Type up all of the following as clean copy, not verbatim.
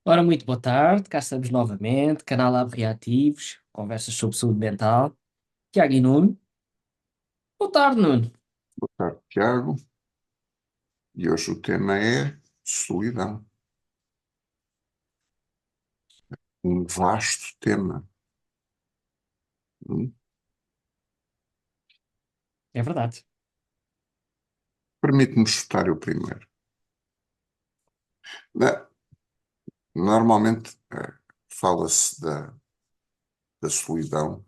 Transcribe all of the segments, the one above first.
Ora, muito boa tarde, cá estamos novamente, canal Lab Reativos, conversas sobre saúde mental. Tiago e Nuno. Boa tarde, Nuno. Boa tarde, Tiago. E hoje o tema é solidão. Um vasto tema. Hum? É verdade. Permite-me chutar eu primeiro. Na- Normalmente fala-se da solidão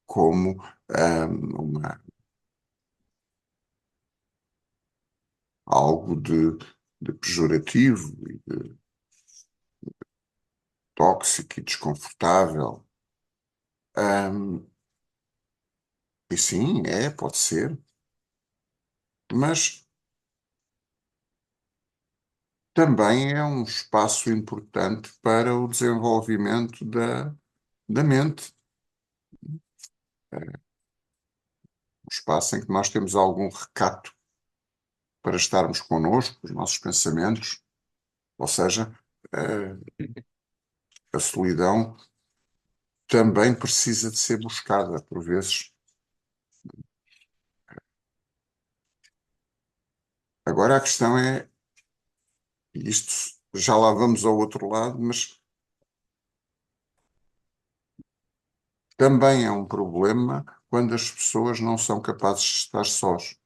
como algo de pejorativo, e de tóxico e desconfortável. Ahm, e sim, pode ser, mas também é um espaço importante para o desenvolvimento da mente. Um espaço em que nós temos algum recato para estarmos connosco, os nossos pensamentos, ou seja, eh, a solidão também precisa de ser buscada por vezes. Agora a questão é, e isto já lá vamos ao outro lado, mas também é um problema quando as pessoas não são capazes de estar sós.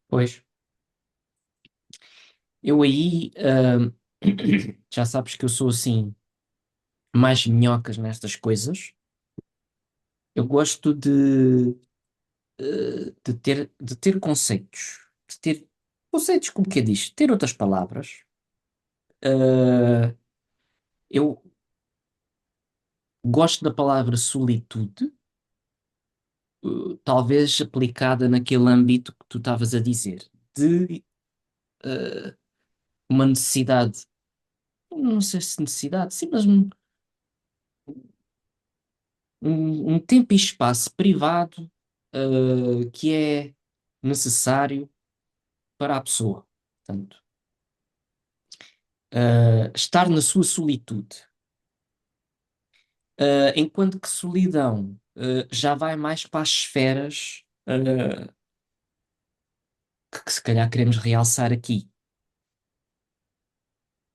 Pois, eu aí, já sabes que eu sou assim, mais minhocas nestas coisas. Eu gosto de ter conceitos, de ter conceitos, como que é disto? Ter outras palavras. Eh, eu gosto da palavra solitude, talvez aplicada naquele âmbito que tu estavas a dizer, de uma necessidade, não sei se necessidade, sim, mas um tempo e espaço privado, que é necessário para a pessoa. Portanto, estar na sua solitude. Enquanto que solidão, já vai mais para as esferas, que se calhar queremos realçar aqui.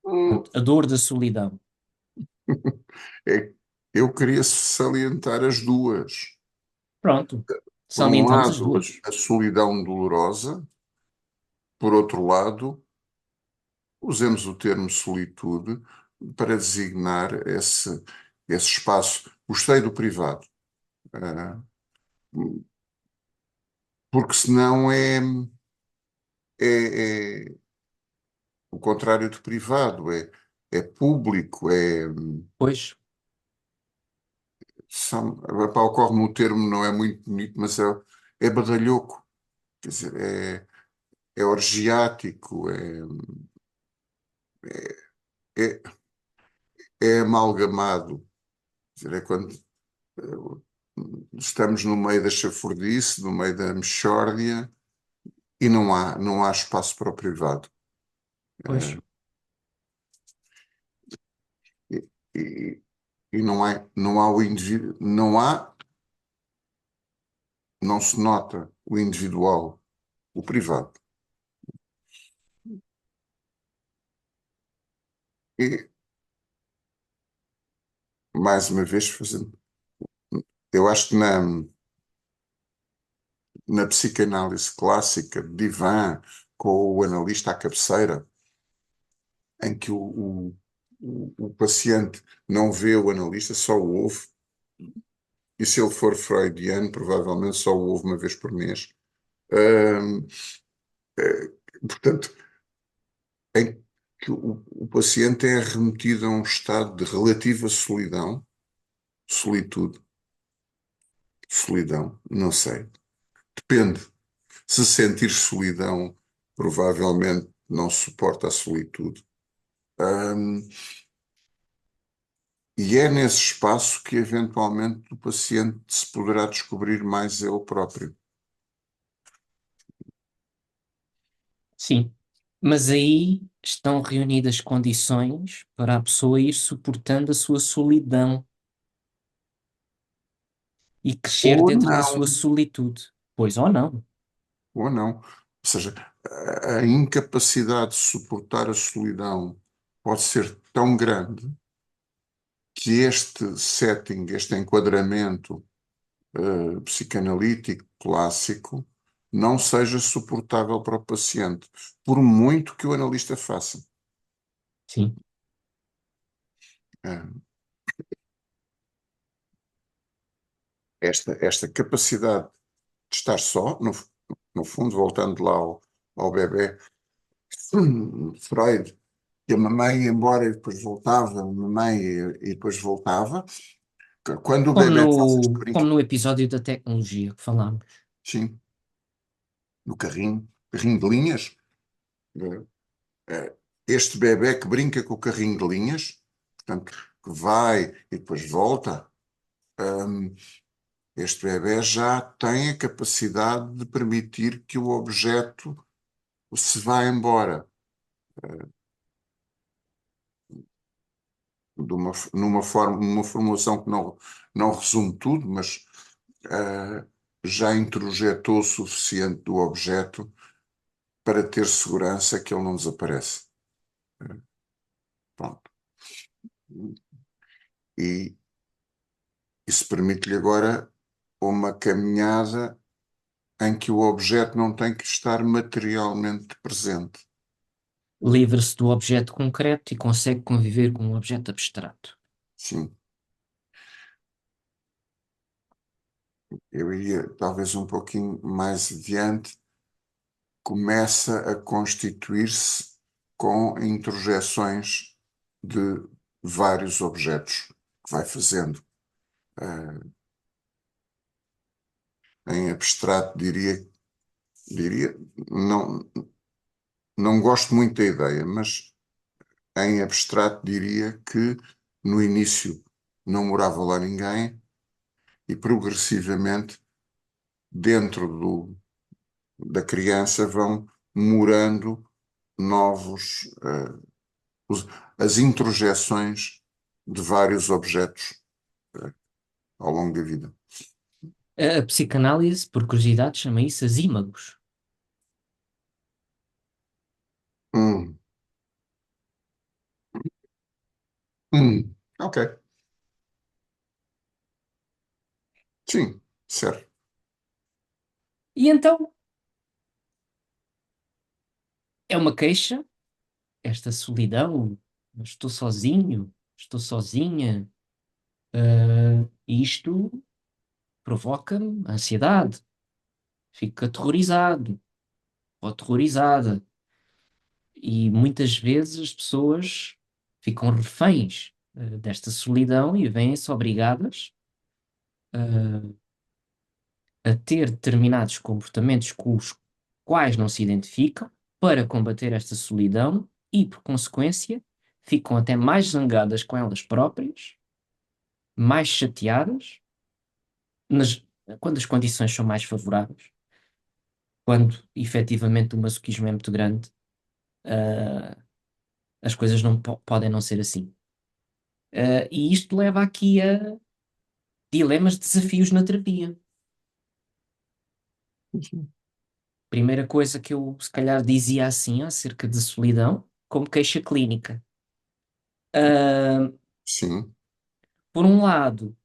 Hum, Portanto, a dor da solidão. É, eu queria salientar as duas. Pronto, Por um salientamos as lado, duas. a solidão dolorosa, por outro lado, usemos o termo solitude para designar esse espaço. Gostei do privado, eh, porque senão é o contrário de privado, é público, Pois, epá, ocorre-me o termo, não é muito bonito, mas é badalhoco, quer dizer, é orgiático, é, é amalgamado, quer dizer, é quando estamos no meio da chafurdice, no meio da mexórdia, e não há espaço para o privado. pois, E, e- e não há o indivíduo, não se nota o individual, o privado. E, mais uma vez, eu acho que na psicanálise clássica, de divã, com o analista à cabeceira, em que o paciente não vê o analista, só o ouve, e se ele for freudiano, provavelmente só o ouve uma vez por mês. Hum, Portanto, em que o paciente é remetido a um estado de relativa solidão, solitude, solidão, não sei. Depende. Se sentir solidão, provavelmente não suporta a solitude. Hum, e é nesse espaço que, eventualmente, o paciente se poderá descobrir mais ele próprio. sim. Mas aí estão reunidas condições para a pessoa ir suportando a sua solidão e crescer Ou dentro da sua não, solitude. Pois ou não. ou não. Ou seja, a incapacidade de suportar a solidão pode ser tão grande que este setting, este enquadramento psicanalítico clássico não seja suportável para o paciente, por muito que o analista faça. Sim. Eh, esta capacidade de estar só, no fundo, voltando lá ao bebé, Freud, que a mamãe ia embora e depois voltava, a mamãe e depois voltava. Quando o bebê faz este Como brinquedo, no episódio da tecnologia que falámos. sim, no carrinho de linhas, este bebé que brinca com o carrinho de linhas, portanto, que vai e depois volta, hum, este bebé já tem a capacidade de permitir que o objeto se vá embora. Numa formulação que não resume tudo, mas eh, já introjetou o suficiente do objeto para ter segurança que ele não desaparece. Pronto. E isso permite-lhe agora uma caminhada em que o objeto não tem que estar materialmente presente. Livra-se do objeto concreto e consegue conviver com um objeto abstrato. Sim, eu ia talvez um pouquinho mais adiante, começa a constituir-se com introjeções de vários objetos que vai fazendo. Em abstrato, diria, não, não gosto muito da ideia, mas em abstrato diria que no início não morava lá ninguém e progressivamente dentro da criança vão morando novos, as introjeções de vários objetos ao longo da vida. A psicanálise, por curiosidade, chama isso as ímagos. Hum, ok, sim, certo. E então é uma queixa, esta solidão, estou sozinho, estou sozinha, e isto provoca-me ansiedade, fico aterrorizado ou aterrorizada. E muitas vezes as pessoas ficam reféns, desta solidão e veem-se obrigadas, a ter determinados comportamentos com os quais não se identificam para combater esta solidão e, por consequência, ficam até mais zangadas com elas próprias, mais chateadas, nas- quando as condições são mais favoráveis, quando efetivamente o masoquismo é muito grande, ah, as coisas não podem não ser assim. E isto leva aqui a dilemas, desafios na terapia. Primeira coisa que eu se calhar dizia assim acerca de solidão, como queixa clínica. Ah, Sim, por um lado,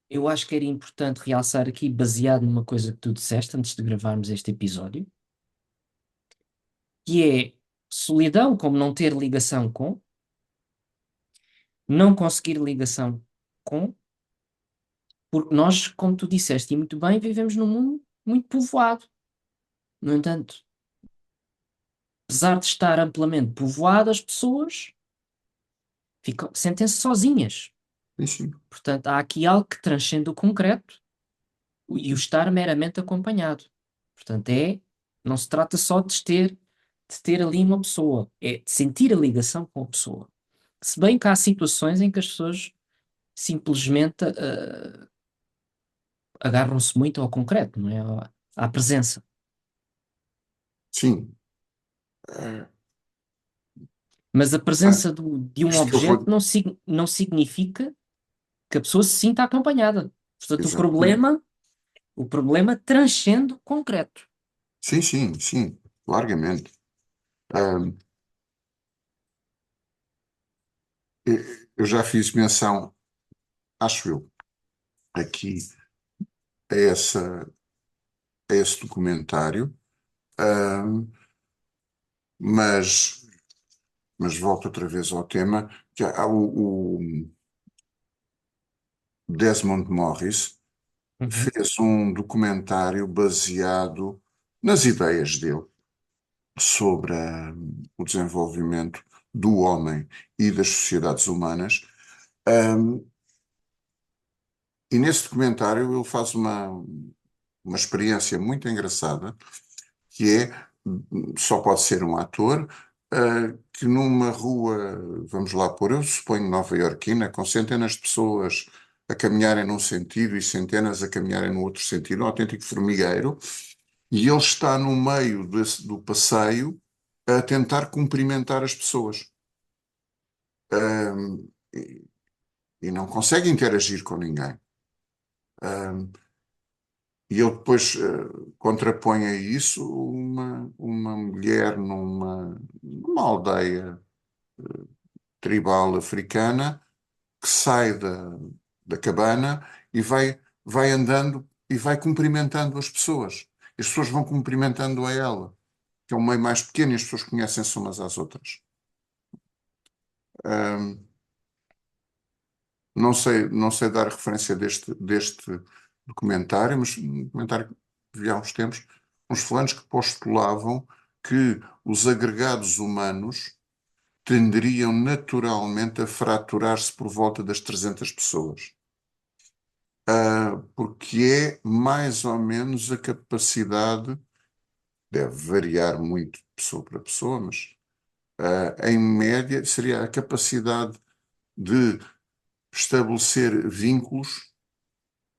eu acho que era importante realçar aqui, baseado numa coisa que tu disseste antes de gravarmos este episódio, que é solidão como não ter ligação com, não conseguir ligação com, porque nós, como tu disseste e muito bem, vivemos num mundo muito povoado. No entanto, apesar de estar amplamente povoado, as pessoas sentem-se sozinhas. sim, sim. Portanto, há aqui algo que transcende o concreto e o estar meramente acompanhado. Portanto, não se trata só de ter ali uma pessoa, é de sentir a ligação com a pessoa. Se bem que há situações em que as pessoas simplesmente agarram-se muito ao concreto, não é? À presença. Sim. Eh, Mas a ah, presença de um isto que eu objeto vou. não significa que a pessoa se sinta acompanhada. Portanto, Exatamente. o problema transcende o concreto. Sim, sim, sim, largamente. Ah, eu já fiz menção, acho eu, aqui a esse documentário, ah, mas, mas volto outra vez ao tema, que há o Desmond Morris Uhum. fez um documentário baseado nas ideias dele sobre o desenvolvimento do homem e das sociedades humanas. Um, e nesse documentário ele faz uma experiência muito engraçada, que é, só pode ser um ator, que numa rua, vamos lá pôr, eu suponho nova-iorquina, com centenas de pessoas a caminharem num sentido e centenas a caminharem no outro sentido, um autêntico formigueiro, e ele está no meio do passeio a tentar cumprimentar as pessoas. E não consegue interagir com ninguém. Um, e ele depois contrapõe a isso uma mulher numa aldeia tribal africana que sai da cabana e vai andando e vai cumprimentando as pessoas. As pessoas vão cumprimentando a ela, que é um meio mais pequeno e as pessoas conhecem-se umas às outras. Um, não sei dar referência deste documentário, mas um documentário que vi há uns tempos, uns fulanos que postulavam que os agregados humanos tenderiam naturalmente a fraturar-se por volta das 300 pessoas. Porque é mais ou menos a capacidade, deve variar muito de pessoa para pessoa, mas em média seria a capacidade de estabelecer vínculos,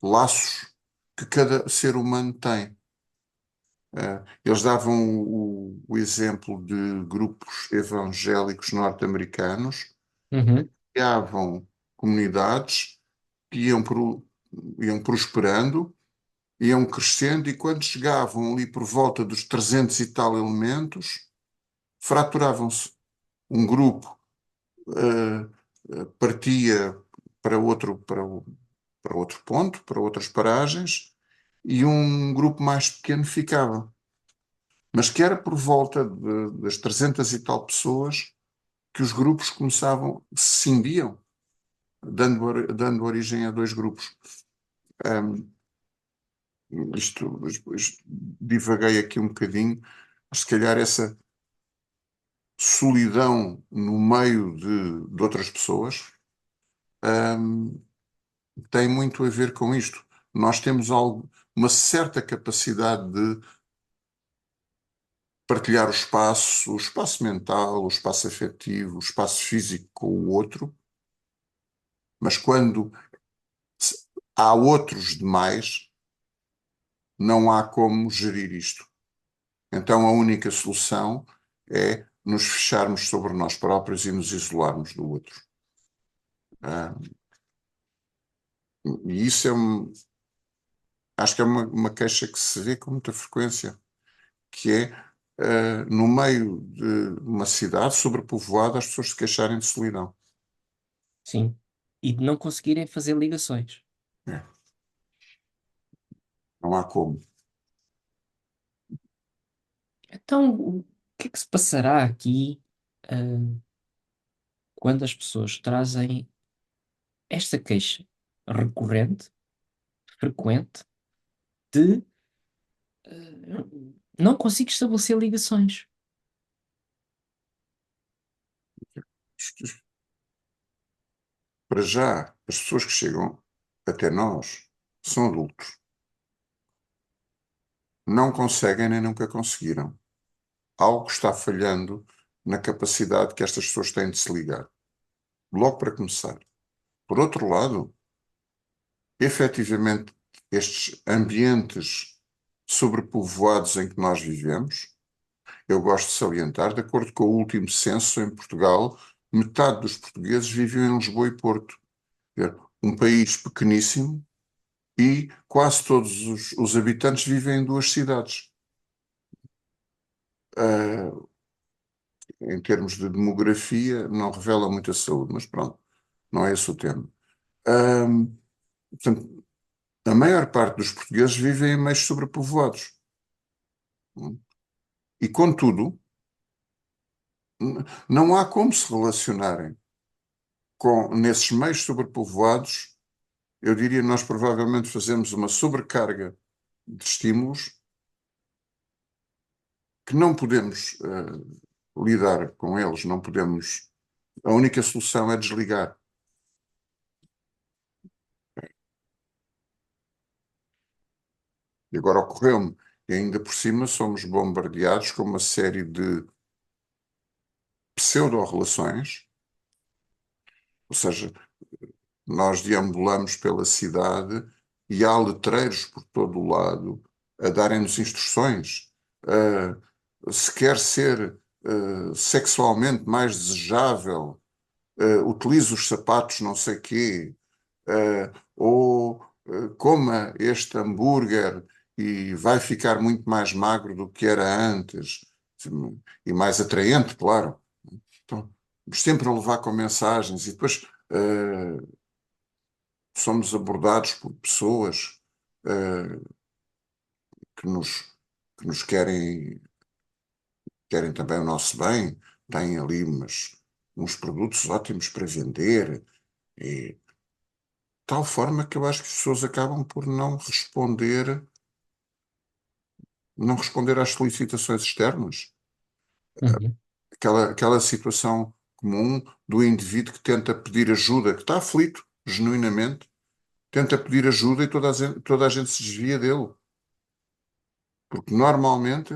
laços que cada ser humano tem. Eles davam o exemplo de grupos evangélicos norte-americanos Uhum. que criavam comunidades que iam prosperando, iam crescendo e quando chegavam ali por volta dos 300 e tal elementos, fraturavam-se. Um grupo partia para para outro ponto, para outras paragens, e um grupo mais pequeno ficava. Mas que era por volta das 300 e tal pessoas que os grupos começavam, se cindiam, dando origem a dois grupos. Um, isto divaguei aqui um bocadinho, mas se calhar essa solidão no meio de outras pessoas, um, tem muito a ver com isto. Nós temos uma certa capacidade de partilhar o espaço mental, o espaço afetivo, o espaço físico com o outro, mas quando há outros demais, não há como gerir isto. Então a única solução é nos fecharmos sobre nós próprios e nos isolarmos do outro. Ah, e isso acho que é uma queixa que se vê com muita frequência, que é no meio de uma cidade sobrepovoada as pessoas se queixarem de solidão. Sim. E de não conseguirem fazer ligações. É, não há como. Então, o que é que se passará aqui, ah, quando as pessoas trazem esta queixa recorrente, frequente, de não consigo estabelecer ligações? Para já, as pessoas que chegam até nós são adultos. Não conseguem nem nunca conseguiram. Algo está falhando na capacidade que estas pessoas têm de se ligar. Logo para começar. Por outro lado, efetivamente, estes ambientes sobrepovoados em que nós vivemos, eu gosto de salientar, de acordo com o último censo em Portugal, metade dos portugueses vivem em Lisboa e Porto. É um país pequeníssimo e quase todos os habitantes vivem em duas cidades. Ah, em termos de demografia, não revela muita saúde, mas pronto, não é esse o tema. Ah, portanto, a maior parte dos portugueses vivem em meios sobrepovoados. E, contudo, não há como se relacionarem nesses meios sobrepovoados. Eu diria, nós provavelmente fazemos uma sobrecarga de estímulos que não podemos lidar com eles, não podemos. A única solução é desligar. E agora ocorreu-me, e ainda por cima somos bombardeados com uma série de pseudo-relações, ou seja, nós deambulamos pela cidade e há letreiros por todo o lado a darem-nos instruções. Se quer ser sexualmente mais desejável, utilize os sapatos não sei quê, ou coma este hambúrguer e vai ficar muito mais magro do que era antes, e mais atraente, claro. Então, sempre a levar com mensagens e depois somos abordados por pessoas uh, que nos, que nos querem também o nosso bem, têm ali uns produtos ótimos para vender, e de tal forma que eu acho que as pessoas acabam por não responder às solicitações externas. Uhum. Aquela situação comum do indivíduo que tenta pedir ajuda, que está aflito, genuinamente, tenta pedir ajuda e toda a gente se desvia dele. Porque normalmente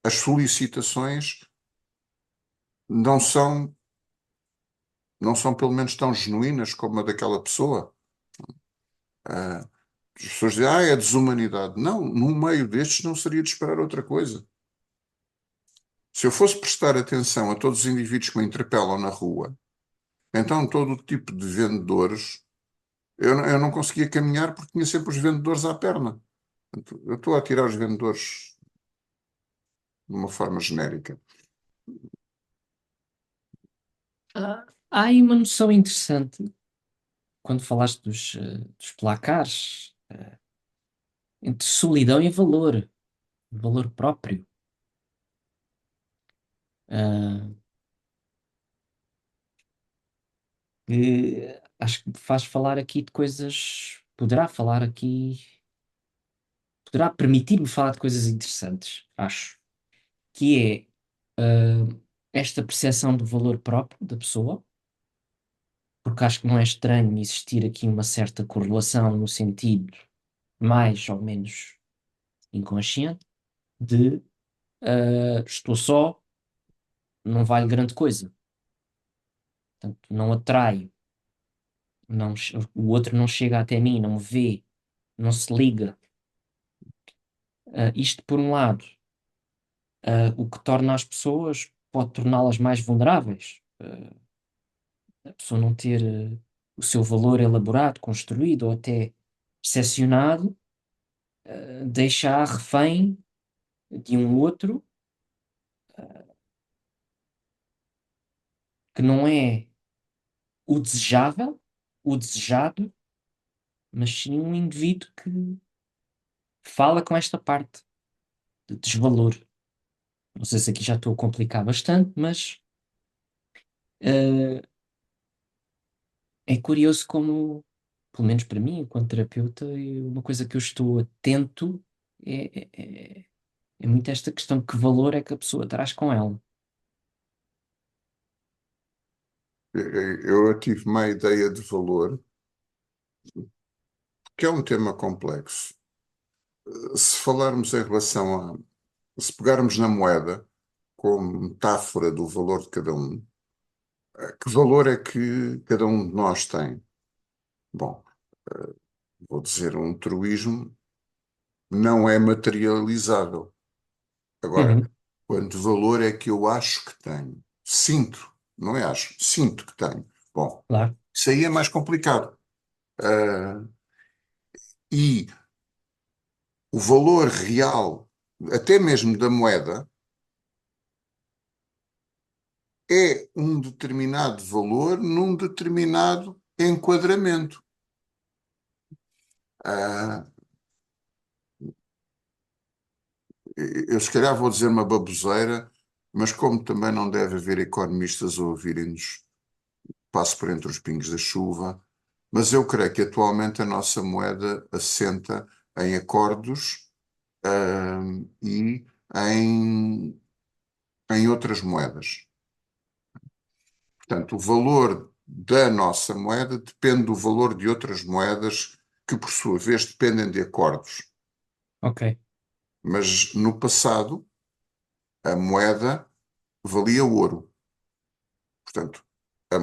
as solicitações não são, não são pelo menos tão genuínas como a daquela pessoa. As pessoas dizem, é desumanidade. Não, num meio destes não seria de esperar outra coisa. Se eu fosse prestar atenção a todos os indivíduos que me interpelam na rua, então todo o tipo de vendedores, eu não conseguia caminhar porque tinha sempre os vendedores à perna. Portanto, eu estou a tirar os vendedores de uma forma genérica. Há aí uma noção interessante quando falaste dos placares, entre solidão e valor, valor próprio. Ah, que acho que faz falar aqui de coisas, poderá permitir-me falar de coisas interessantes, acho, que é esta percepção do valor próprio da pessoa, porque acho que não é estranho existir aqui uma certa correlação no sentido mais ou menos inconsciente de estou só, não vale grande coisa. Portanto, não atraio, o outro não chega até mim, não me vê, não se liga. Isto, por um lado, o que torna as pessoas, pode torná-las mais vulneráveis. A pessoa não ter o seu valor elaborado, construído ou até percepcionado, deixa-a refém de um outro que não é o desejável, o desejado, mas sim um indivíduo que fala com esta parte de desvalor. Não sei se aqui já estou a complicar bastante, mas eh, é curioso como, pelo menos para mim, enquanto terapeuta, uma coisa que eu estou atento é muito esta questão de que valor é que a pessoa traz com ela. Eu tive uma ideia de valor, que é um tema complexo. Se falarmos em relação se pegarmos na moeda como metáfora do valor de cada um, que valor é que cada um de nós tem? Bom, vou dizer, um truísmo não é materializável. Agora, Uhum. quanto valor é que eu acho que tenho? Sinto, não é acho, sinto que tenho. Bom, Claro. isso aí é mais complicado. Ah, e o valor real, até mesmo da moeda, é um determinado valor num determinado enquadramento. Ah, eu se calhar vou dizer uma baboseira, mas como também não deve haver economistas a ouvirem-nos, passo por entre os pingos da chuva, mas eu creio que atualmente a nossa moeda assenta em acordos, e em, em outras moedas. Portanto, o valor da nossa moeda depende do valor de outras moedas que, por sua vez, dependem de acordos. Ok. Mas no passado, a moeda valia ouro. Portanto, a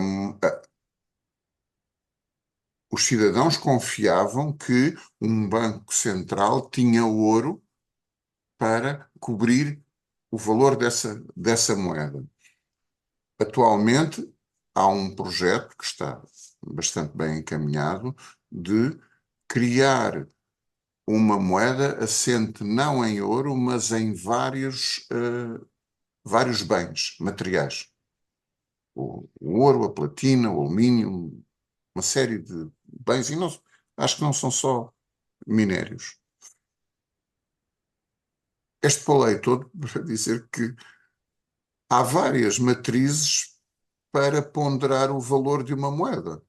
os cidadãos confiavam que um banco central tinha ouro para cobrir o valor dessa moeda. Atualmente, há um projeto que está bastante bem encaminhado de criar uma moeda assente não em ouro, mas em vários bens materiais. O ouro, a platina, o alumínio, uma série de bens, e não, acho que não são só minérios. Este falei todo para dizer que há várias matrizes para ponderar o valor de uma moeda.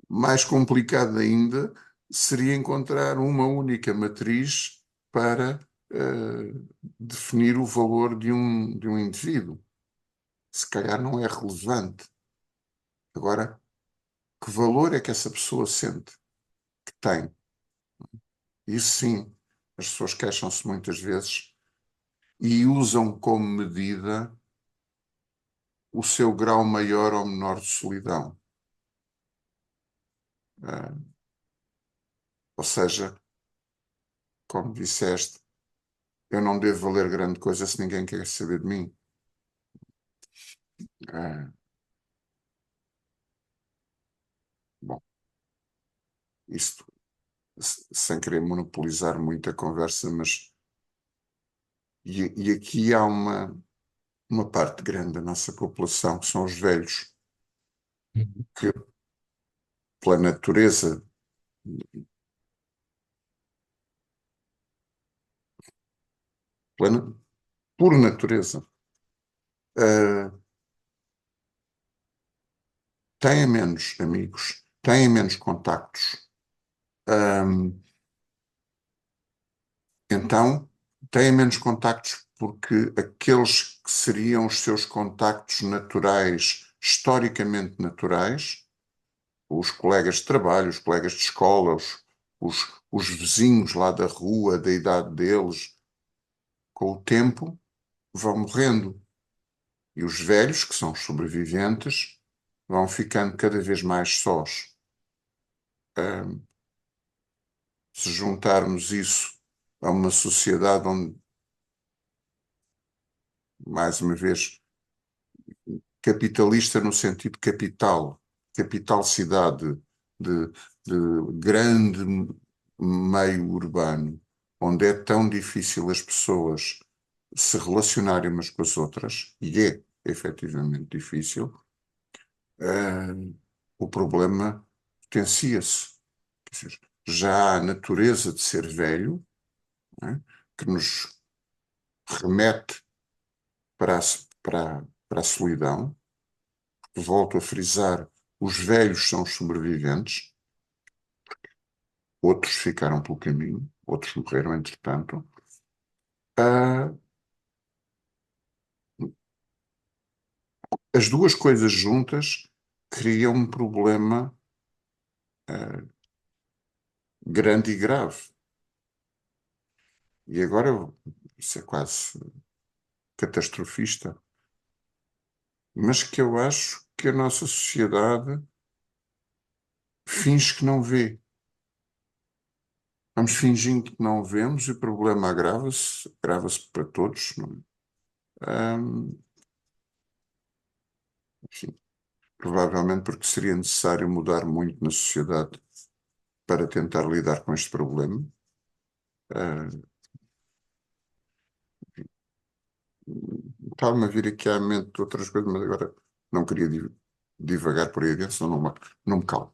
Mais complicado ainda seria encontrar uma única matriz para definir o valor de um indivíduo. Se calhar não é relevante. Agora, que valor é que essa pessoa sente que tem? Isso sim, as pessoas queixam-se muitas vezes e usam como medida o seu grau maior ou menor de solidão. Ah, ou seja, como disseste, eu não devo valer grande coisa se ninguém quer saber de mim. Ah, bom, isto sem querer monopolizar muito a conversa, mas e aqui há uma parte grande da nossa população que são os velhos, Uhum. que pela natureza, pela, por natureza, ah, têm menos amigos, têm menos contactos. Ahm, então, têm menos contactos porque aqueles que seriam os seus contactos naturais, historicamente naturais, os colegas de trabalho, os colegas de escola, os vizinhos lá da rua, da idade deles, com o tempo vão morrendo. E os velhos, que são os sobreviventes, vão ficando cada vez mais sós. Ahm, Se juntarmos isso a uma sociedade onde, mais uma vez, capitalista no sentido capital, capital cidade, de, de grande meio urbano, onde é tão difícil as pessoas se relacionarem umas com as outras, e é efetivamente difícil, o problema potencia-se. Quer dizer, já há a natureza de ser velho, não é? Que nos remete para a solidão. Volto a frisar, os velhos são os sobreviventes, outros ficaram pelo caminho, outros morreram entretanto. Ah, as duas coisas juntas criam um problema grande e grave. E agora, isso é quase catastrofista, mas que eu acho que a nossa sociedade finge que não vê. vamos fingindo que não vemos e o problema agrava-se para todos, não é? Enfim, provavelmente porque seria necessário mudar muito na sociedade para tentar lidar com este problema. Ah, Estava-me a vir aqui à mente outras coisas, mas agora não queria divagar por aí adiante, senão não me calo.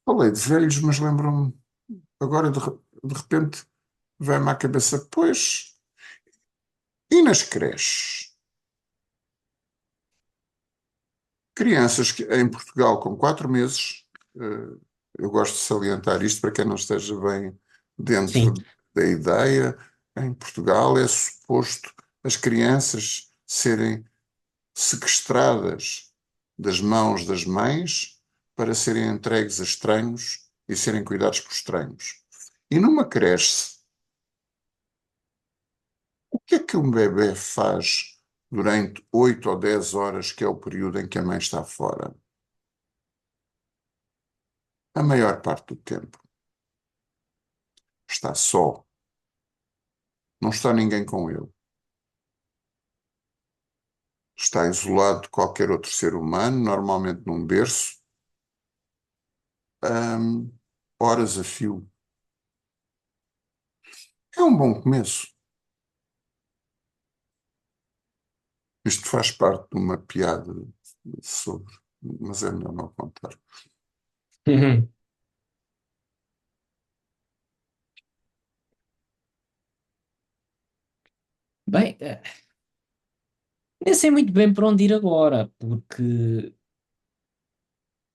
Falei de velhos, mas lembro-me, agora de repente vem-me à cabeça, pois, e nas creches? Crianças que, em Portugal com 4 meses, eh, eu gosto de salientar isto para quem não esteja bem Sim. dentro da ideia, em Portugal é suposto as crianças serem sequestradas das mãos das mães para serem entregues a estranhos e serem cuidados por estranhos. E numa creche, o que é que um bebê faz durante 8 ou 10 horas, que é o período em que a mãe está fora? A maior parte do tempo está só, não está ninguém com ele. Está isolado de qualquer outro ser humano, normalmente num berço, hum, horas a fio. É um bom começo. Isto faz parte de uma piada sobre, mas é melhor não contar. Uhum. Bem, nem sei muito bem para onde ir agora, porque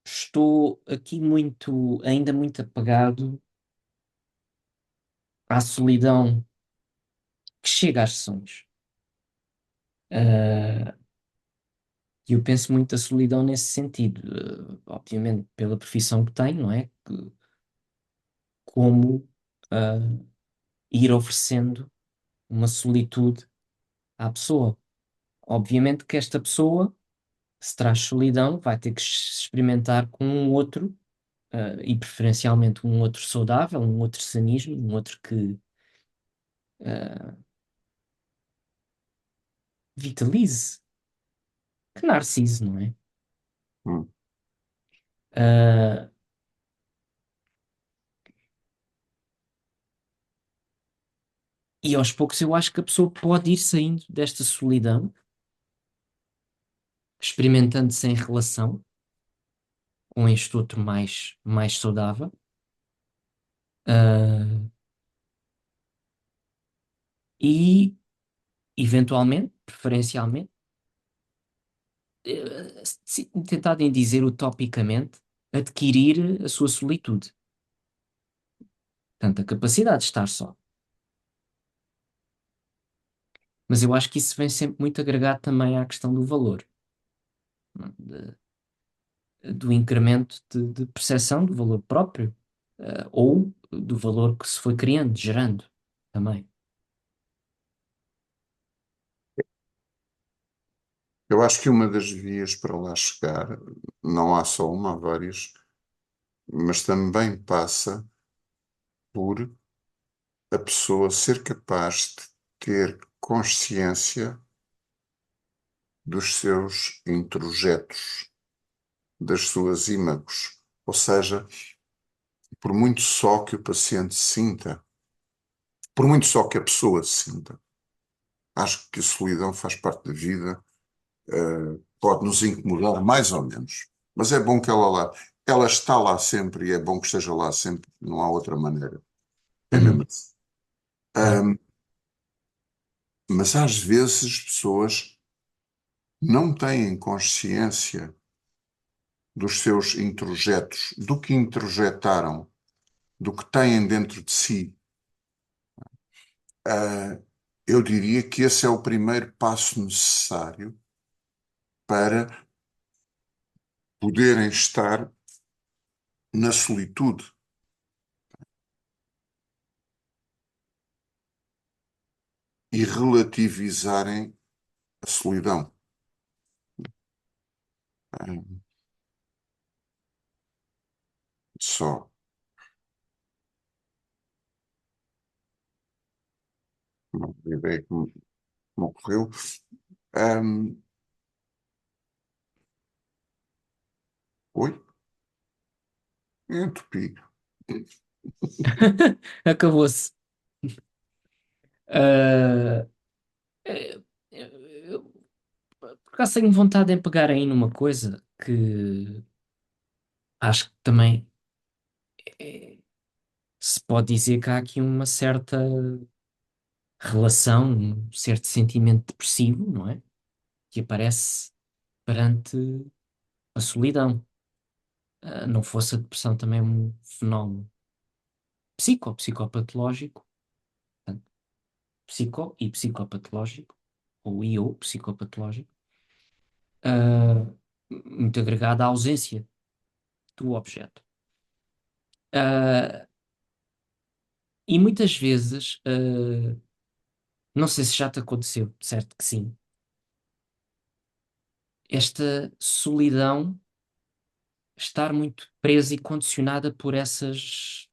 estou aqui ainda muito apegado à solidão que chega às sessões. Ah, E eu penso muito a solidão nesse sentido, obviamente pela profissão que tenho, não é? Como ah, ir oferecendo uma solitude à pessoa. Obviamente que esta pessoa, se traz solidão, vai ter que se experimentar com um outro, e preferencialmente um outro saudável, um outro sanismo, um outro que ah, vitalize, que narcise, não é? Hum. Ah, e aos poucos eu acho que a pessoa pode ir saindo desta solidão, experimentando-se em relação com este outro mais saudável. ah, e, eventualmente, preferencialmente, se tentarem dizer utopicamente, adquirir a sua solitude. Portanto, a capacidade de estar só. Mas eu acho que isso vem sempre muito agregado também à questão do valor, não é? Do incremento de percepção do valor próprio, ou do valor que se foi criando, gerando também. Eu acho que uma das vias para lá chegar, não há só uma, há várias, mas também passa por a pessoa ser capaz de ter consciência dos seus introjetos, das suas ímagos. Ou seja, por muito só que o paciente sinta, por muito só que a pessoa sinta, acho que a solidão faz parte da vida, pode nos incomodar mais ou menos, mas é bom que ela está lá sempre e é bom que esteja lá sempre, não há outra maneira. É mesmo Uhum, assim. claro. Mas às vezes as pessoas não têm consciência dos seus introjetos, do que introjetaram, do que têm dentro de si. Ah, eu diria que esse é o primeiro passo necessário para poderem estar na solitude e relativizarem a solidão. Só uma ideia que me ocorreu. Ahm, oi? Entupi. Acabou-se. Ah, eh, eu, por acaso tenho vontade em pegar aí numa coisa que acho que também eh, se pode dizer que há aqui uma certa relação, um certo sentimento depressivo, não é? Que aparece perante a solidão. Não fosse a depressão também um fenómeno psicopatológico, portanto, psico e psicopatológico, ou e ou psicopatológico, ah, muito agregado à ausência do objeto. Ah, e muitas vezes, não sei se já te aconteceu, certo que sim, esta solidão estar muito presa e condicionada por esses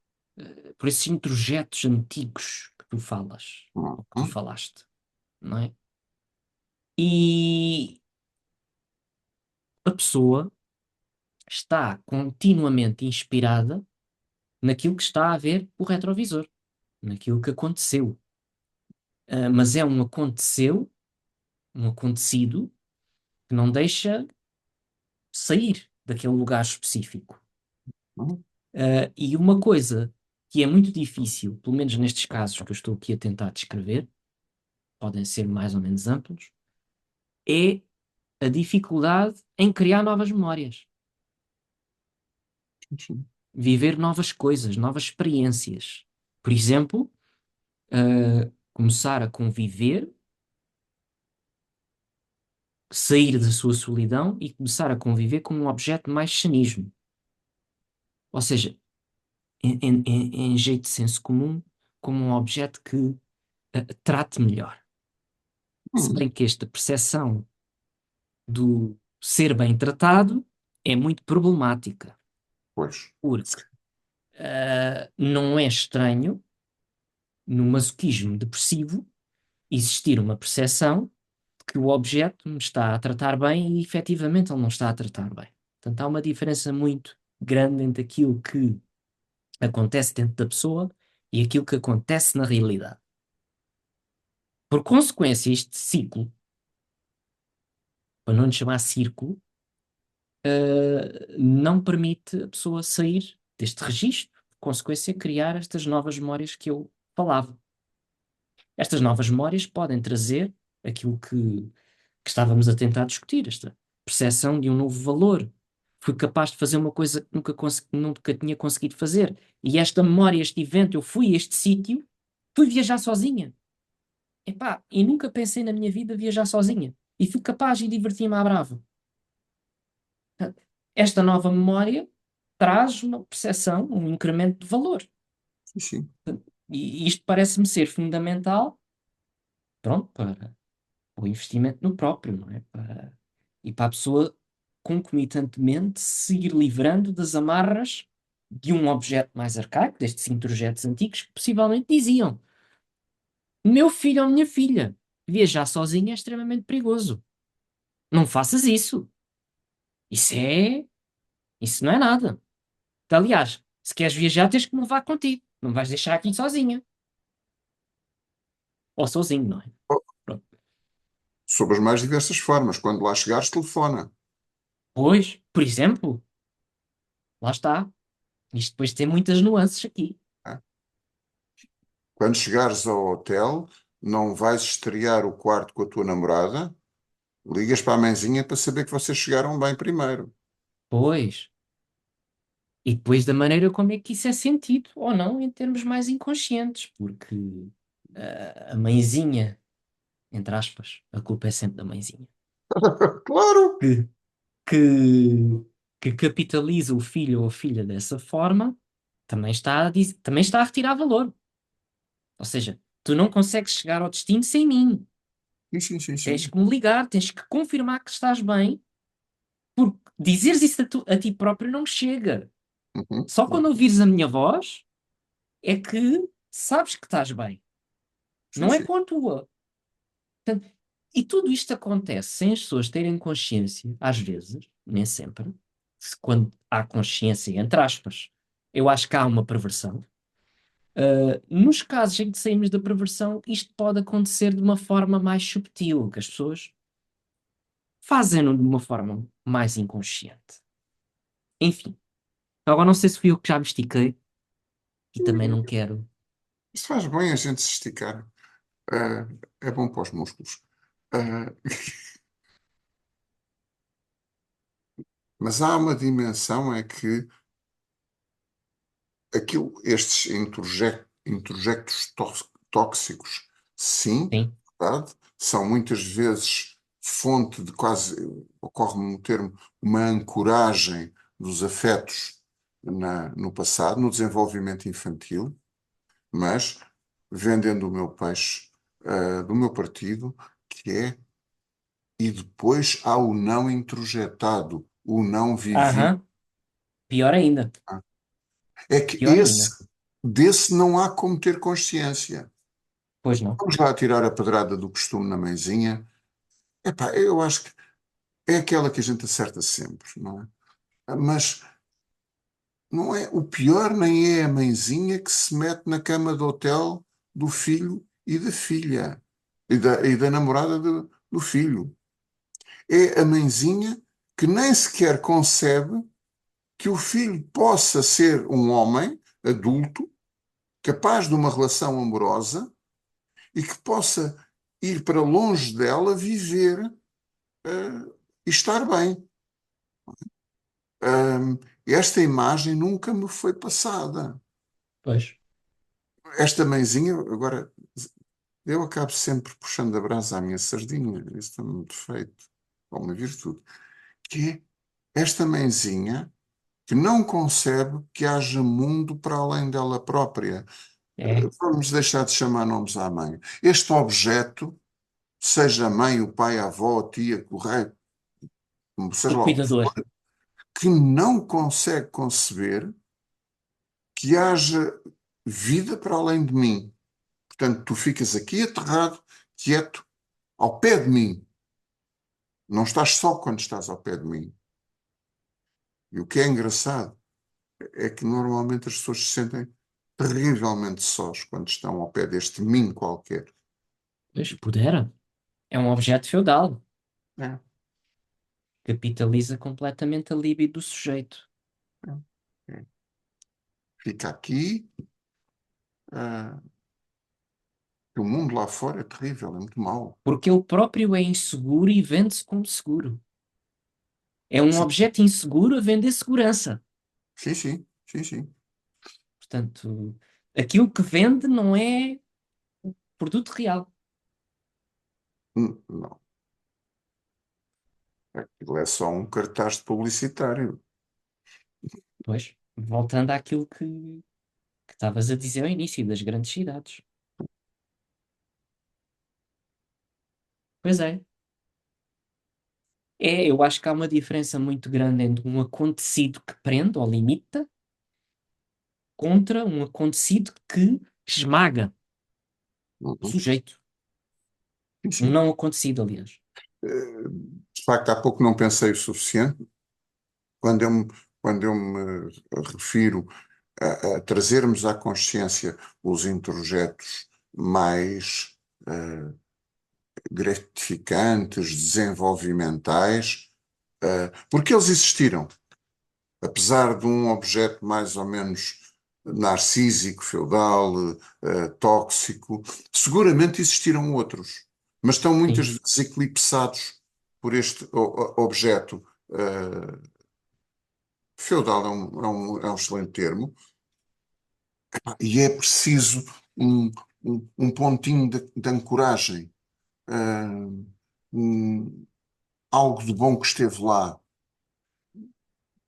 introjetos antigos que tu falas, ou que tu Uhum. falaste, não é? E a pessoa está continuamente inspirada naquilo que está a ver o retrovisor, naquilo que aconteceu. Mas é um aconteceu, um acontecido, que não deixa sair daquele lugar específico. Uhum. E uma coisa que é muito difícil, pelo menos nestes casos que eu estou aqui a tentar descrever, podem ser mais ou menos amplos, é a dificuldade em criar novas memórias, Sim. viver novas coisas, novas experiências. Por exemplo, começar a conviver, sair da sua solidão e começar a conviver com um objeto mais sanismo. Ou seja, em jeito de senso comum, como um objeto que trate melhor. Se Uhum. bem que esta percepção do ser bem tratado é muito problemática, Pois. porque não é estranho, no masoquismo depressivo, existir uma percepção de que o objeto me está a tratar bem e efetivamente ele não está a tratar bem. Portanto, há uma diferença muito grande entre aquilo que acontece dentro da pessoa e aquilo que acontece na realidade. Por consequência, este ciclo, para não lhe chamar círculo, não permite a pessoa sair deste registro, por consequência, criar estas novas memórias que eu falava. Estas novas memórias podem trazer aquilo que estávamos a tentar discutir, esta percepção de um novo valor. Fui capaz de fazer uma coisa que nunca tinha conseguido fazer. E esta memória, este evento, eu fui a este sítio, fui viajar sozinha. Epá, e nunca pensei na minha vida viajar sozinha. E fui capaz e diverti-me à brava. Esta nova memória traz uma percepção, um incremento de valor. Sim, sim. E isto parece-me ser fundamental, pronto, para o investimento no próprio, não é? E para a pessoa concomitantemente se ir livrando das amarras de um objeto mais arcaico, destes introjetos antigos, que possivelmente diziam: meu filho ou minha filha, viajar sozinho é extremamente perigoso. Não faças isso. Isso é. Isso não é nada. Aliás, se queres viajar, tens que me levar contigo. Não vais deixar aqui sozinha. Ou sozinho, não é? Oh, Pronto. sob as mais diversas formas. Quando lá chegares, telefona. Pois, por exemplo, lá está. Isto depois tem muitas nuances aqui. Né? Quando chegares ao hotel, não vais estrear o quarto com a tua namorada. Ligas para a mãezinha para saber que vocês chegaram bem primeiro. Pois. E depois da maneira como é que isso é sentido ou não em termos mais inconscientes, porque a mãezinha, entre aspas, a culpa é sempre da mãezinha, Claro! que, que, que capitaliza o filho ou a filha dessa forma, também está a retirar valor. Ou seja, tu não consegues chegar ao destino sem mim. Sim, sim, sim, Tens sim. que me ligar, tens que confirmar que estás bem, Porque dizeres isso a ti próprio não chega. Uhum. Só quando ouvires a minha voz é que sabes que estás bem. Sim, Não é sim. com a tua. Portanto, e tudo isto acontece sem as pessoas terem consciência, às vezes, nem sempre, quando há consciência, entre aspas, eu acho que há uma perversão. Nos casos em que saímos da perversão, isto pode acontecer de uma forma mais subtil, que as pessoas fazem-no de uma forma mais inconsciente. Enfim, agora não sei se fui eu que já me estiquei e também não quero. Isso faz bem a gente se esticar. É bom para os músculos. Ah, mas há uma dimensão é que estes introjectos tóxicos, sim, Sim, verdade, são muitas vezes fonte de quase, ocorre-me o termo, uma ancoragem dos afetos no passado, no desenvolvimento infantil, mas vendendo o meu peixe, do meu partido, que é, e depois há o não introjetado, o não vivido. aham, pior ainda, É que pior ainda. desse não há como ter consciência. Pois não, Vamos lá tirar a pedrada do costume na mãezinha. Epá, eu acho que é aquela que a gente acerta sempre, não é? Mas não é, o pior nem é a mãezinha que se mete na cama do hotel do filho e da filha e da namorada do filho. É a mãezinha que nem sequer concebe que o filho possa ser um homem adulto, capaz de uma relação amorosa e que possa ir para longe dela, viver e estar bem. Esta imagem nunca me foi passada. pois. Esta mãezinha, agora, eu acabo sempre puxando a brasa à minha sardinha, isso é um defeito, ou uma virtude, que é esta mãezinha que não concebe que haja mundo para além dela própria. É, Vamos deixar de chamar nomes à mãe. Este objeto, seja a mãe, o pai, a avó, a tia, o rei, seja o lá o que cuidador, for, que não consegue conceber que haja vida para além de mim. Portanto, tu ficas aqui aterrado, quieto, ao pé de mim. Não estás só quando estás ao pé de mim. E o que é engraçado é que normalmente as pessoas se sentem terrivelmente sós quando estão ao pé deste mim qualquer. pois pudera. É um objeto feudal. É, Capitaliza completamente a libido do sujeito. é, é. Fica aqui, ah, que o mundo lá fora é terrível, é muito mau. Porque ele próprio é inseguro e vende-se como seguro. É um Sim, objeto inseguro a vender segurança. sim, sim, sim, sim. Portanto, aquilo que vende não é produto real. Não, aquilo é só um cartaz de publicitário. Pois, voltando àquilo que estavas a dizer ao início das grandes cidades. Pois é. É, eu acho que há uma diferença muito grande entre um acontecido que prende ou limita contra um acontecido que esmaga o Uhum. sujeito. Sim, Um sim. não acontecido, aliás. De facto, há pouco não pensei o suficiente. Quando eu me, quando eu me refiro a trazermos à consciência os introjetos mais gratificantes, desenvolvimentais, porque eles existiram. Apesar de um objeto mais ou menos narcísico, feudal, tóxico, seguramente existiram outros, mas estão muitas Sim, vezes eclipsados por este objeto. Feudal é um excelente termo, e é preciso um, um pontinho de ancoragem, uh, um- algo de bom que esteve lá.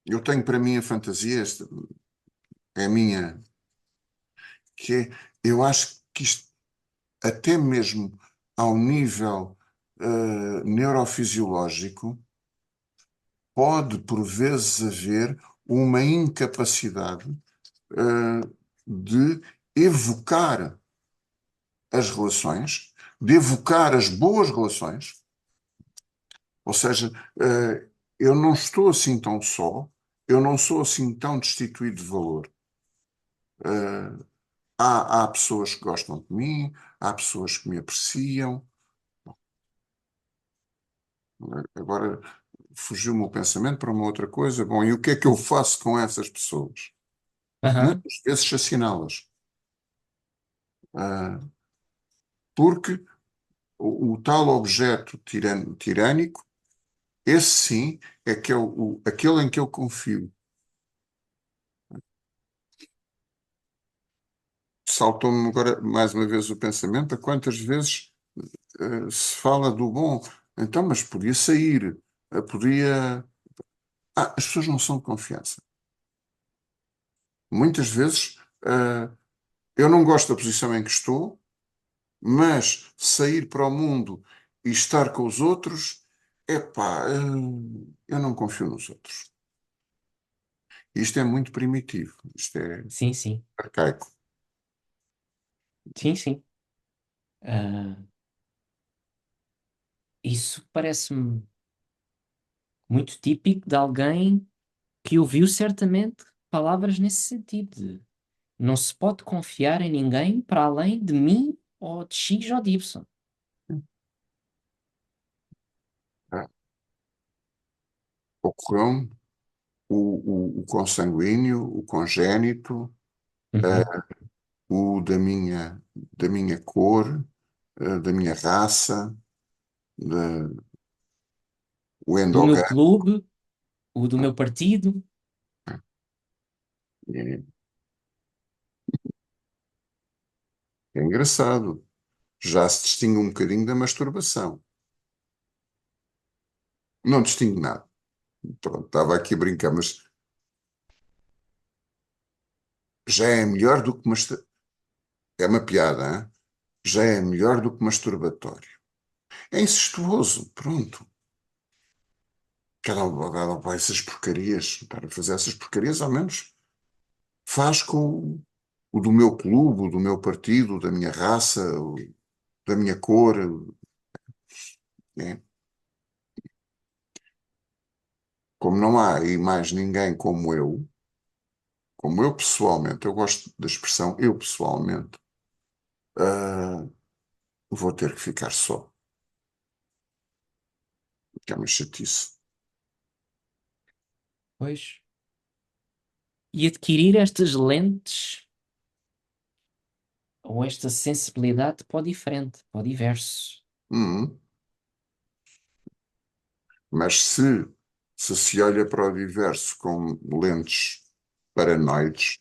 Eu tenho para mim a fantasia, esta é a minha, que é, eu acho que isto, até mesmo ao nível neurofisiológico, pode por vezes haver uma incapacidade de evocar as relações, de evocar as boas relações, ou seja, eu não estou assim tão só, eu não sou assim tão destituído de valor. Eh, há pessoas que gostam de mim, há pessoas que me apreciam. Agora fugiu-me o pensamento para uma outra coisa. Bom, e o que é que eu faço com essas pessoas? Aham. Muitas vezes assassiná-las. Porque o tal objeto tirânico, esse sim é que é aquele em que eu confio. Saltou-me agora mais uma vez o pensamento a quantas vezes se fala do bom. Então, mas podia sair, podia. As pessoas não são de confiança. Muitas vezes eu não gosto da posição em que estou, mas sair para o mundo e estar com os outros, epá, eu não confio nos outros. Isto é muito primitivo, isto é Sim, sim. arcaico. Sim, sim. Ah, isso parece-me muito típico de alguém que ouviu certamente palavras nesse sentido. Não se pode confiar em ninguém para além de mim ou de X ou de Y. Ah, ocorreu-me o consanguíneo, o congénito, Uhum. o da minha cor, da minha raça, da- o Do meu endogâmico. clube, o do meu partido. É, é engraçado. Já se distingue um bocadinho da masturbação. Não distingue nada. Pronto, estava aqui a brincar, mas já é melhor do que é uma piada, hein? Já é melhor do que masturbatório. É incestuoso, pronto. Cada um vai essas porcarias, para fazer essas porcarias, ao menos faz com o do meu clube, o do meu partido, da minha raça, da minha cor. Né? Como não há aí mais ninguém como eu pessoalmente, eu gosto da expressão eu pessoalmente, ah, vou ter que ficar só, que é uma chatice. Pois. E adquirir estas lentes ou esta sensibilidade para o diferente, para o diverso. Uhum. Mas se olha para o diverso com lentes paranoides,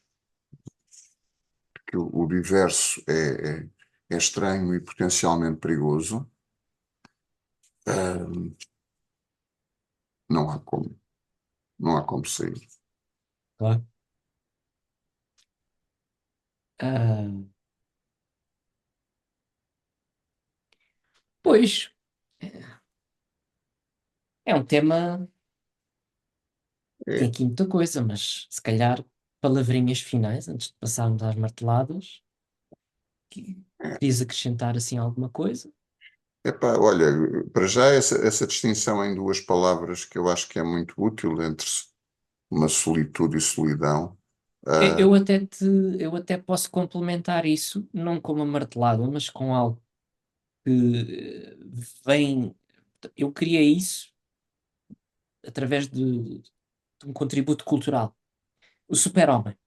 que o diverso é estranho e potencialmente perigoso, ah, não há como, não há como sair. Claro. Ah, pois, é um tema, tem É, aqui muita coisa, mas se calhar palavrinhas finais, antes de passarmos às marteladas, é. querias acrescentar assim alguma coisa? Epá, olha, para já essa distinção em duas palavras que eu acho que é muito útil entre uma solitude e solidão. Eu Ah, eu até te, eu até posso complementar isso, não com uma martelada, mas com algo que vem. Eu criei isso através de um contributo cultural. O Super-Homem.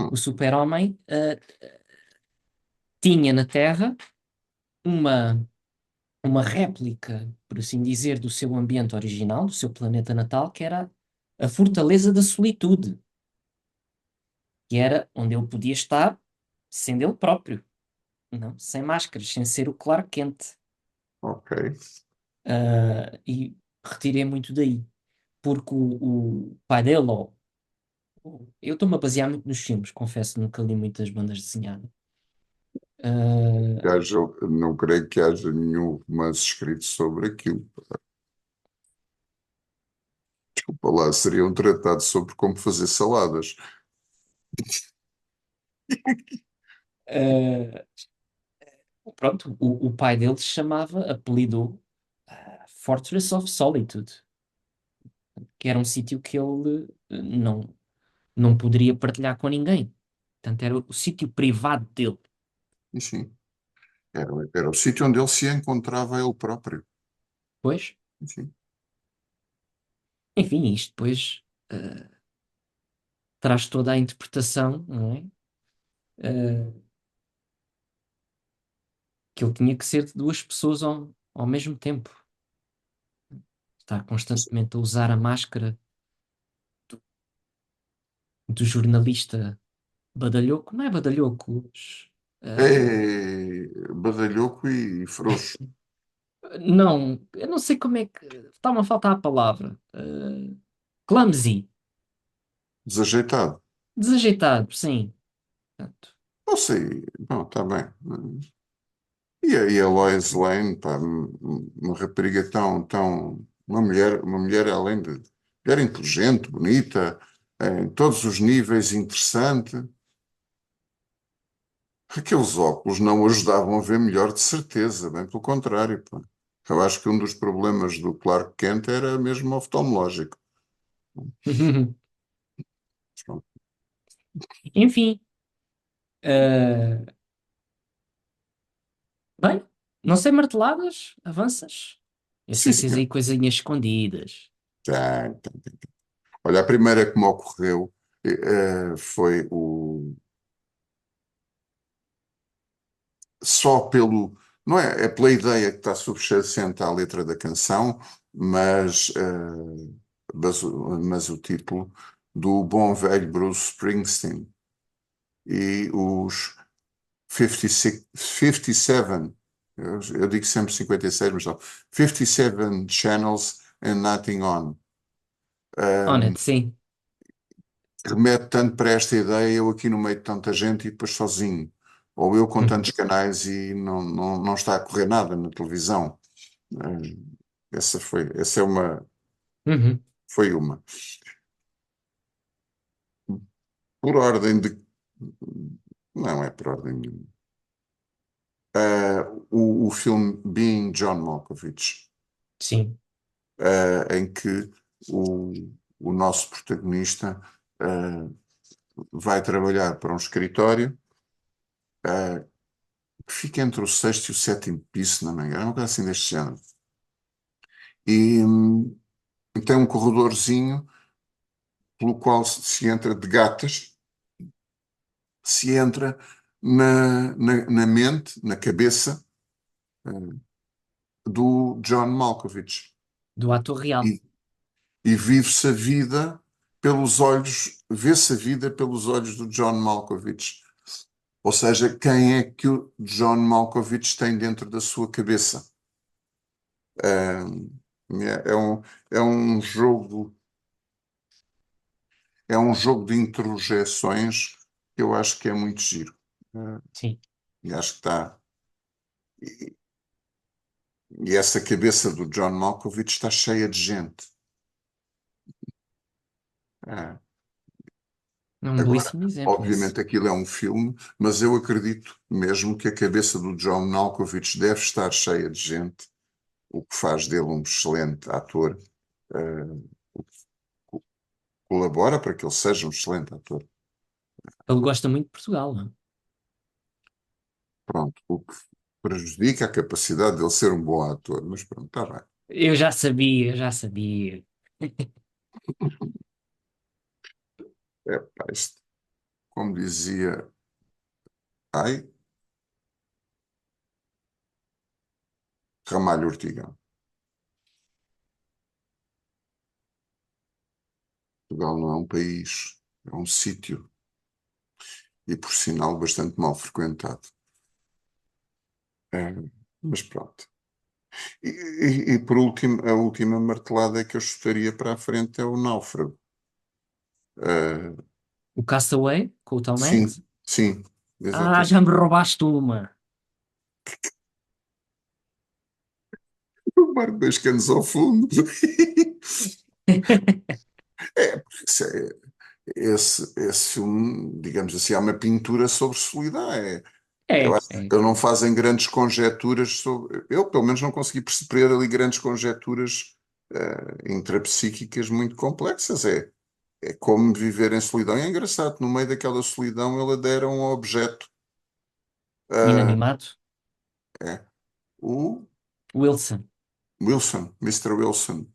O hum, Super-Homem tinha na Terra uma, uma réplica, por assim dizer, do seu ambiente original, do seu planeta natal, que era a Fortaleza da Solitude, que era onde ele podia estar sendo ele próprio, não? Sem máscaras, sem ser o Clark Kent. ok. E retirei muito daí, porque o pai dele, eu estou-me a basear muito nos filmes, confesso, nunca li muitas bandas desenhadas. Que Ah, haja, não creio que haja nenhum romance escrito sobre aquilo. Desculpa lá, seria um tratado sobre como fazer saladas. Eh, Pronto, o pai dele se chamava, apelidou Fortress of Solitude, que era um sítio que ele não poderia partilhar com ninguém. Portanto, era o sítio privado dele. E sim, era o sítio onde ele se encontrava ele próprio. Pois, E sim. enfim, isto depois traz toda a interpretação, não é? Eh, que ele tinha que ser de duas pessoas ao mesmo tempo. Está constantemente a usar a máscara do jornalista badalhoco, não é badalhocos. É badalhoco e frouxo, Não, eu não sei como é que. Está-me a faltar a palavra. Clumsy. desajeitado. Desajeitado, sim. Portanto, Não sei, não, está bem. E a Lois Lane, pá, uma rapariga uma mulher além de mulher inteligente, bonita, em todos os níveis, interessante. Aqueles óculos não o ajudavam a ver melhor, de certeza, bem pelo contrário, pá. Eu acho que um dos problemas do Clark Kent era mesmo oftalmológico. Pronto. enfim. eh, Bem, não sei marteladas, avanças. Eu Sim, sei que tens senhor. aí coisinhas escondidas. Tem. Olha, a primeira que me ocorreu foi só pelo, não é, é pela ideia que está subjacente à letra da canção, mas, mas o título do bom velho Bruce Springsteen e os 56, 57, eu digo sempre 56, mas não, 57 Channels and Nothing On. Honest, sim. Remete tanto para esta ideia, eu aqui no meio de tanta gente e depois sozinho. Ou eu com tantos Uhum. canais e não está a correr nada na televisão. Essa é Uhum. foi uma. Por ordem de, não é por ordem nenhuma. O filme Being John Malkovich, Sim. em que o, o nosso protagonista uh, vai trabalhar para um escritório que fica entre o sexto e o sétimo piso, se não me engano, é uma coisa assim deste género. E tem um corredorzinho pelo qual se entra de gatas, se entra na mente, na cabeça do John Malkovich. Do ator real. E, e vive-se a vida pelos olhos, vê-se a vida pelos olhos do John Malkovich. Ou seja, quem é que o John Malkovich tem dentro da sua cabeça? É um, é um jogo, é um jogo de introjeções que eu acho que é muito giro. Eh, Sim. e acho que está. E essa cabeça do John Malkovich está cheia de gente. É. É um Agora, belíssimo exemplo esse. obviamente aquilo é um filme, mas eu acredito mesmo que a cabeça do John Malkovich deve estar cheia de gente, o que faz dele um excelente ator, o que colabora para que ele seja um excelente ator. Ele gosta muito de Portugal, não é? Pronto, o que prejudica a capacidade dele ser um bom ator, mas pronto, está bem. Eu já sabia, eu já sabia. É, pá, isto, como dizia, ai, Ramalho Ortigão. Portugal não é um país, é um sítio e, por sinal, bastante mal frequentado. É, mas pronto. E por último, a última martelada que eu chutaria para a frente é o Náufrago. Ah, O Castaway, com o Tom sim, Hanks. sim, Ah, já exatamente. me roubaste uma. O barco 2 canos ao fundo. É, porque esse filme, digamos assim, é uma pintura sobre solidão. Eu É, acho que é. eles não fazem grandes conjecturas sobre. Eu, pelo menos, não consegui perceber ali grandes conjecturas intrapsíquicas muito complexas. É como viver em solidão. E é engraçado, no meio daquela solidão, ele adera a um objeto. eh, Inanimado. é, o Wilson. Wilson, Mister Wilson.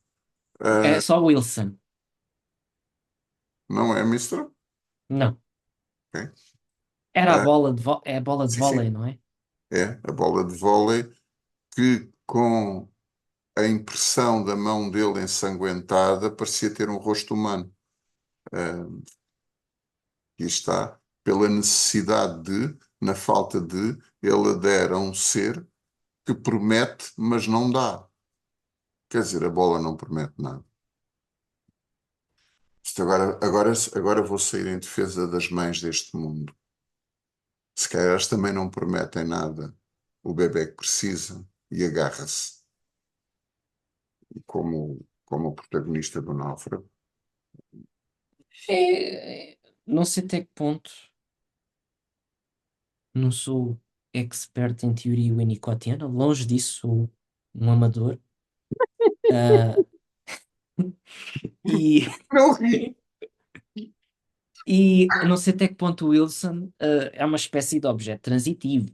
É Eh, só Wilson. não é Mister? Não. Ok. Era a Eh, bola é a bola de sim, vôlei, sim. não é? É a bola de vôlei que, com a impressão da mão dele ensanguentada, parecia ter um rosto humano. Uh, e está, pela necessidade de, na falta de, ele adere a um ser que promete, mas não dá. Quer dizer, a bola não promete nada. Agora vou sair em defesa das mães deste mundo. Se calhar elas também não prometem nada. O bebé que precisa e agarra-se, como o protagonista do Náufrago. Não sei até que ponto não sou expert em teoria winnicottiana, longe disso, sou um amador. Ah, e, Não ri. e não sei até que ponto o Wilson, é uma espécie de objeto transitivo.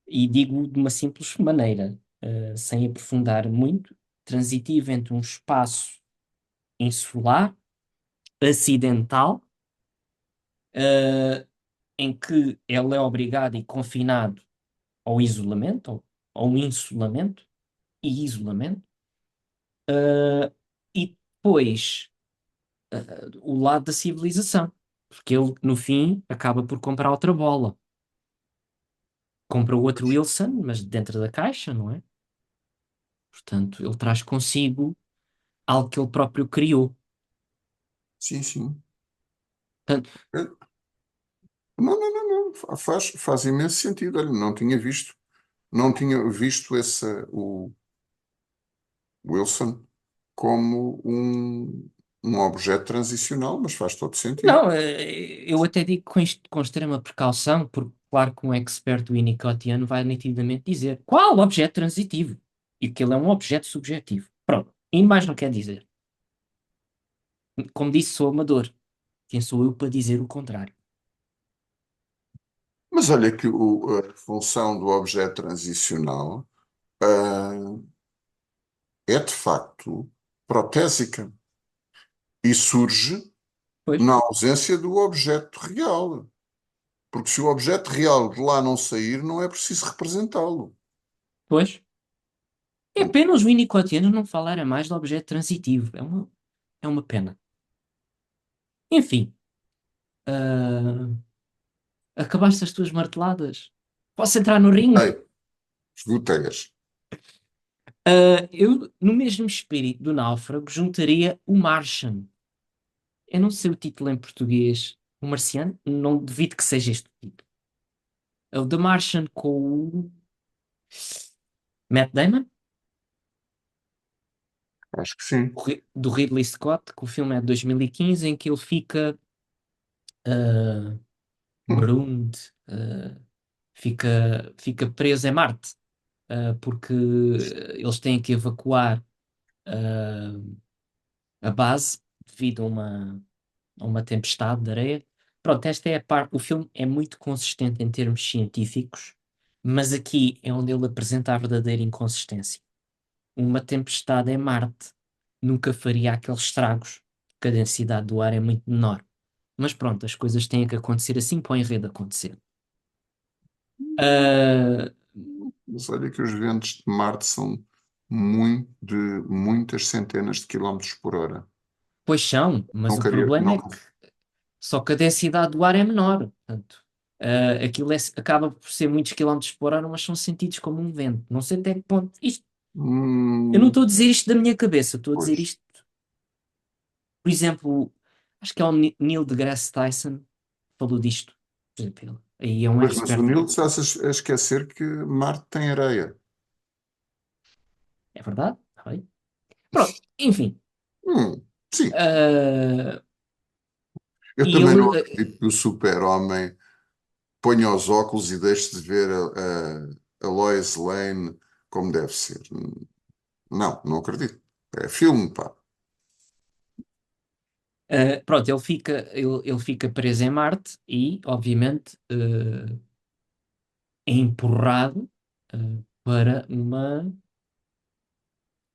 E digo de uma simples maneira, sem aprofundar muito, transitivo entre um espaço insular, acidental, eh, em que ele é obrigado e confinado ao isolamento, ao insulamento e isolamento, e depois o lado da civilização, porque ele, no fim, acaba por comprar outra bola. Compra o outro Wilson, mas dentro da caixa, não é? Portanto, ele traz consigo algo que ele próprio criou. Sim, sim. Portanto, Não, não, não, não. Faz imenso sentido. Olha, não tinha visto o Wilson como um objeto transicional, mas faz todo sentido. não, eu até digo com extrema precaução, porque, claro, que um expert winnicottiano vai nitidamente dizer qual objeto transitivo? E que ele é um objeto subjetivo. Pronto, e mais não quer dizer. Como disse, sou amador. Quem sou eu para dizer o contrário? Mas olha que a função do objeto transicional ah, é de facto protésica e surge Pois, na ausência do objeto real. Porque se o objeto real de lá não sair, não é preciso representá-lo. pois. É pena os winnicottianos não falarem mais do objeto transitivo. É uma pena. Enfim, ah, acabaste as tuas marteladas. Posso entrar no ringue? Ei, esgotei-as. Eu, no mesmo espírito do Náufrago, juntaria o Martian. Eu não sei o título em português. O Marciano? Não duvido que seja este o título. É o The Martian com o Matt Damon, Acho que sim. do Ridley Scott, que o filme é de 2015, em que ele fica ah, marooned, fica preso em Marte, porque eles têm que evacuar ah, a base devido a uma tempestade de areia. Pronto, esta é a parte. O filme é muito consistente em termos científicos, mas aqui é onde ele apresenta a verdadeira inconsistência. Uma tempestade em Marte nunca faria aqueles estragos, porque a densidade do ar é muito menor. Mas pronto, as coisas têm que acontecer assim para o enredo acontecer. Ah, Mas olha que os ventos de Marte são de muitas centenas de quilómetros por hora. pois são, mas Não o queria, problema não, é que só que a densidade do ar é menor. Portanto, aquilo acaba por ser muitos quilómetros por hora, mas são sentidos como um vento. Não sei até que ponto. Eu não hum, estou a dizer isto da minha cabeça, estou a dizer pois. isto, por exemplo, acho que é o Neil deGrasse Tyson falou disto. Por exemplo, aí é um Pois, mas o expert. Nilo está-se a esquecer que Marte tem areia. É verdade? Está bem. Pronto, enfim. Hum. Sim, Ah, eu e também não ele, acredito que o super-homem ponha os óculos e deixe de ver a Lois Lane como deve ser. Não, não acredito. É filme, pá. pronto, ele fica preso em Marte e, obviamente, é empurrado, para uma.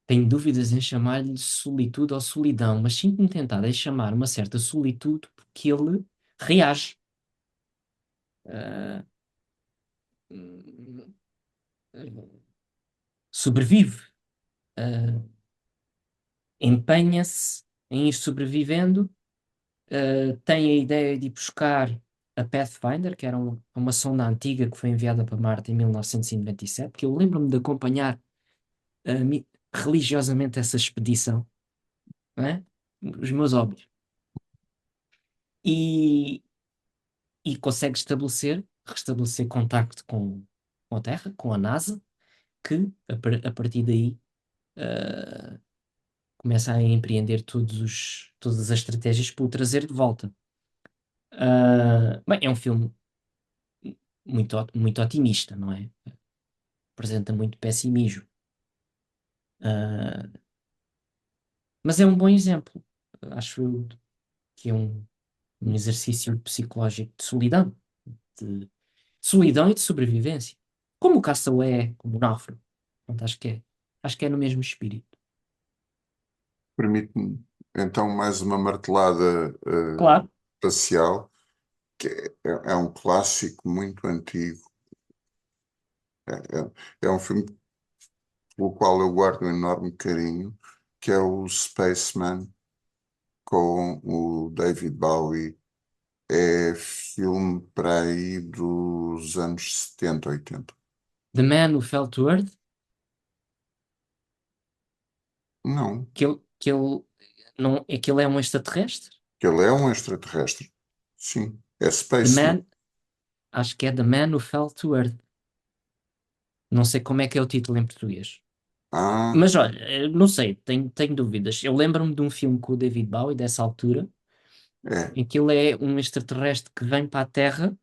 Tenho dúvidas em chamar-lhe solitude ou solidão, mas sinto-me tentado em chamar uma certa solitude porque ele reage. Ah, sobrevive, ah, empenha-se em ir sobrevivendo, tem a ideia de ir buscar a Pathfinder, que era uma sonda antiga que foi enviada para Marte em 1997, que eu lembro-me de acompanhar religiosamente essa expedição, não é? Os meus hobbies. E, e consegue restabelecer contacto com a Terra, com a NASA, que a partir daí ah, começa a empreender todas as estratégias para o trazer de volta. Bem, é um filme muito otimista, não é? Apresenta muito pessimismo. Ah, mas é um bom exemplo. Acho eu que é um exercício psicológico de solidão e de sobrevivência. Como o Castaway é, como o Náufrago. Pronto, acho que é no mesmo espírito. Permite-me então mais uma martelada Claro, espacial, que é um clássico muito antigo. É um filme pelo qual eu guardo um enorme carinho, que é o Spaceman, com o David Bowie. É filme para aí dos anos 70, 80. The Man Who Fell to Earth, Não, não, que ele é um extraterrestre. que ele é um extraterrestre. Sim, é The Spaceman. Man, acho que é The Man Who Fell to Earth. Não sei como é que é o título em português. Ah, Mas olha, não sei, tenho dúvidas. Eu lembro-me de um filme com o David Bowie dessa altura, é, em que ele é um extraterrestre que vem para a Terra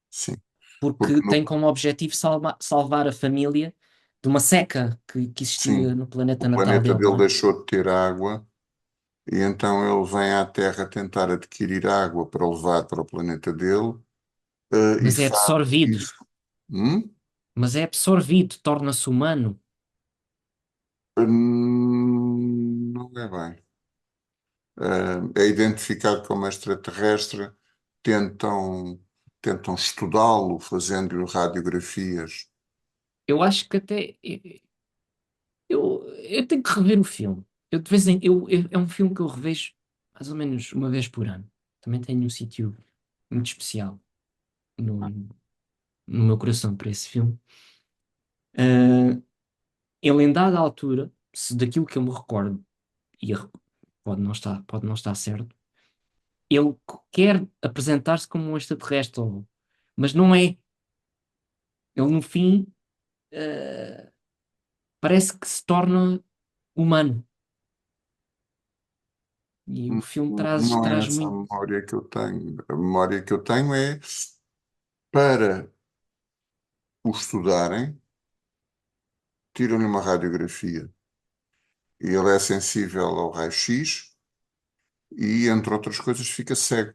sim. porque Porque tem como objetivo salvar a família de uma seca que sim, existia no planeta o natal planeta dele, não dele é? deixou de ter água e então ele vem à Terra tentar adquirir água para levar para o planeta dele, e Mas é faz absorvido, isso. Hum? torna-se humano. Não é bem. É identificado como extraterrestre, tentam, tentam estudá-lo, fazendo-lhe radiografias. Eu acho que até eu tenho que rever o filme. Eu de vez em é um filme que eu revejo mais ou menos uma vez por ano. Também tenho um sítio muito especial no, no meu coração para esse filme. Ah, ele em dada altura, se daquilo que eu me recordo, e pode não estar certo, ele quer apresentar-se como um extraterrestre, mas não é. Ele no fim, ah, parece que se torna humano. E o filme traz, Não é traz essa a muito. memória que eu tenho. A memória que eu tenho é para o estudarem, tiram-lhe uma radiografia e ele é sensível ao raio-x e, entre outras coisas, fica cego.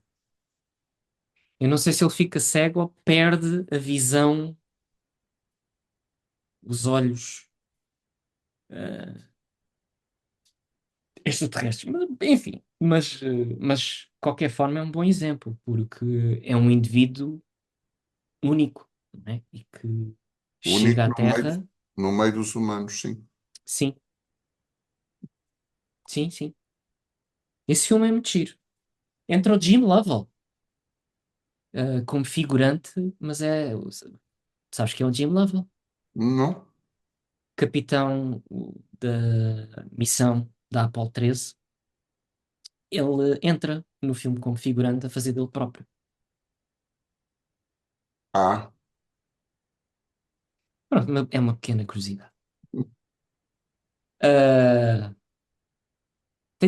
Eu não sei se ele fica cego ou perde a visão, os olhos, ah, extraterrestres. Enfim, mas de qualquer forma é um bom exemplo, porque é um indivíduo único, não é? E que Único chega à Terra, no meio dos humanos, sim. sim, sim, sim. Esse filme é muito giro. Entra o Jim Lovell, como figurante, mas sabes que é o Jim Lovell, Não? capitão da missão da Apollo 13. Ele entra no filme como figurante a fazer dele próprio. Ah, Pronto, é uma pequena curiosidade. Ah,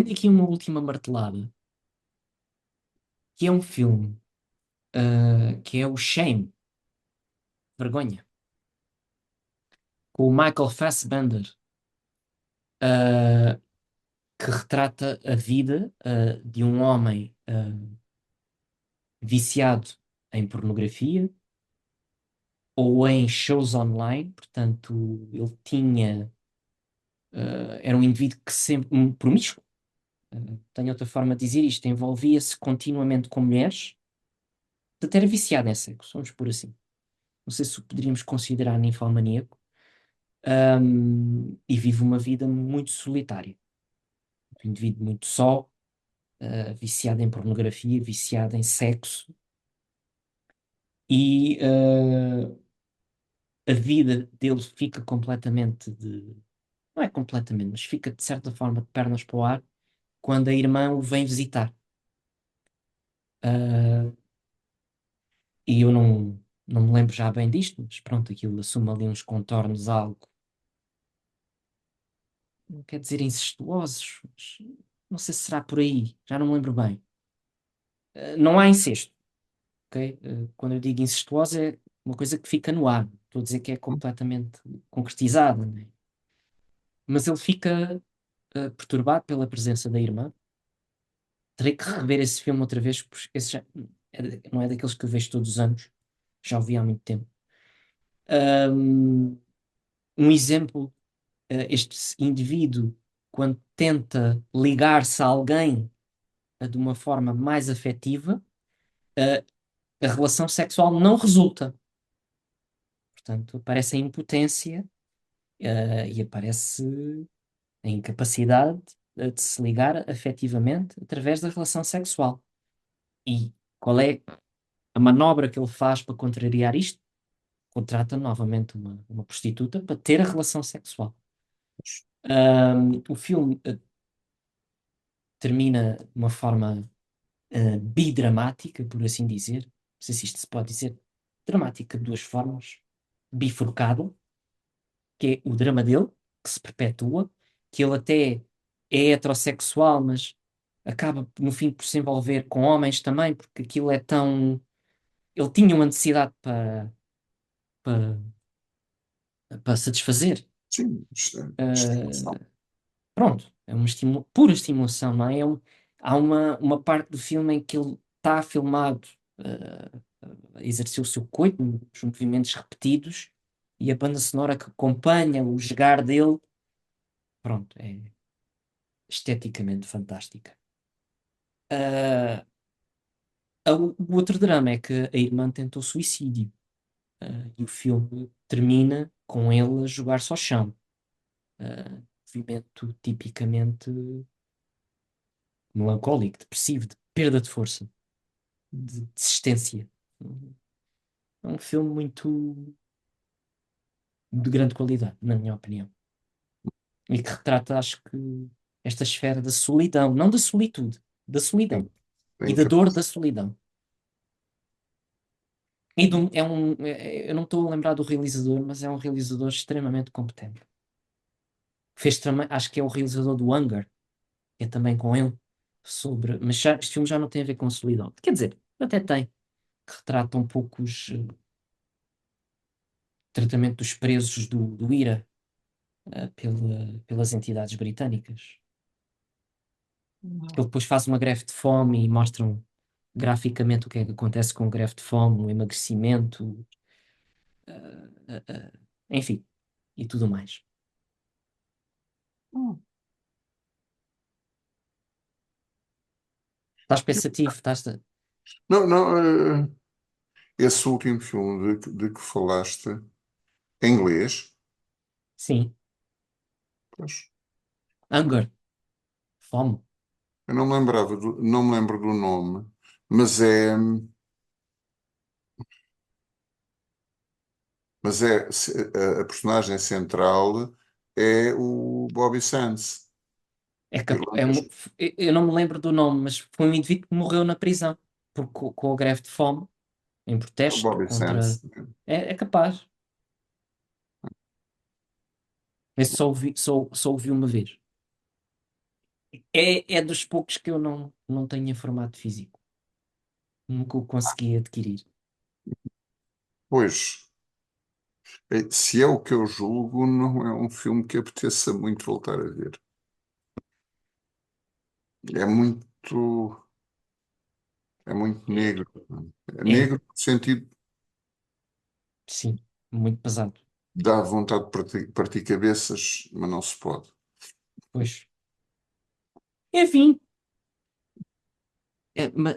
tenho aqui uma última martelada, que é um filme, que é o Shame, Vergonha, com o Michael Fassbender, ah, que retrata a vida, de um homem, viciado em pornografia ou em shows online. Portanto, ele tinha, era um indivíduo que sempre, um promíscuo, tenho outra forma de dizer isto, envolvia-se continuamente com mulheres, portanto era viciado em sexo, vamos por assim. Não sei se o poderíamos considerar ninfomaníaco, e vive uma vida muito solitária. Um indivíduo muito só, viciado em pornografia, viciado em sexo, e a vida dele fica completamente de. Não é completamente, mas fica de certa forma de pernas para o ar quando a irmã o vem visitar. Ah, e eu não me lembro já bem disto, mas pronto, aquilo assume ali uns contornos algo, não quer dizer incestuosos, mas não sei se será por aí, já não me lembro bem. Não há incesto, ok? Quando eu digo incestuoso é uma coisa que fica no ar, estou a dizer que é completamente concretizado, né? Mas ele fica perturbado pela presença da irmã. Terei que rever esse filme outra vez, porque esse já, não é daqueles que eu vejo todos os anos, já o vi há muito tempo. Um, um exemplo, este indivíduo, quando tenta ligar-se a alguém, de uma forma mais afetiva, uh, a relação sexual não resulta. Portanto, aparece a impotência, e aparece a incapacidade, de se ligar afetivamente através da relação sexual. E qual é a manobra que ele faz para contrariar isto? Contrata novamente uma prostituta para ter a relação sexual. O filme, termina de uma forma, bidramática, por assim dizer. Não sei se isto se pode dizer. Dramática de duas formas. Bifurcada, que é o drama dele, que se perpetua, que ele até é heterossexual, mas acaba no fim por se envolver com homens também, porque aquilo é tão. Ele tinha uma necessidade para, para satisfazer. Sim, isto é estimulação. Uh, Pronto, é uma pura estimulação, não é? Há uma parte do filme em que ele está filmado, a exercer o seu coito, os movimentos repetidos, e a banda sonora que acompanha o jogar dele, pronto, é esteticamente fantástica. Ah, o outro drama é que a irmã tentou suicídio, e o filme termina com ele a jogar-se ao chão. Movimento tipicamente melancólico, depressivo, de perda de força, de desistência. É um filme muito de grande qualidade, na minha opinião. E que retrata, acho que, esta esfera da solidão, não da solitude, da Sim, solidão da e da dor da incapacidade. solidão. Eu não estou a lembrar do realizador, mas é um realizador extremamente competente. Fez também, acho que é o realizador do Hunger, que é também com ele, sobre. Mas este filme já não tem a ver com solidão. Quer dizer, até tem, que retrata um pouco os, tratamento dos presos do IRA, pelas entidades britânicas. Ele depois faz uma greve de fome e mostram graficamente o que é que acontece com a greve de fome, o emagrecimento, enfim, e tudo mais. Hum. Estás pensativo? Não, não, esse último filme de que falaste, em inglês, Sim. pois, Hunger, fome. eu não me lembrava não me lembro do nome, mas é, a personagem central é o Bobby Sands, É, irlandês. eu não me lembro do nome, mas foi um indivíduo que morreu na prisão com a greve de fome, em O protesto Bobby contra. Sands. É capaz. Esse só ouvi uma vez. É dos poucos que eu não tenho em formato físico. Nunca o consegui adquirir. Pois, se é o que eu julgo, não é um filme que apeteça muito voltar a ver. É muito, é muito É, negro. É é, negro no sentido sim, muito pesado. de dar vontade de partir cabeças, mas não se pode. Pois. Enfim,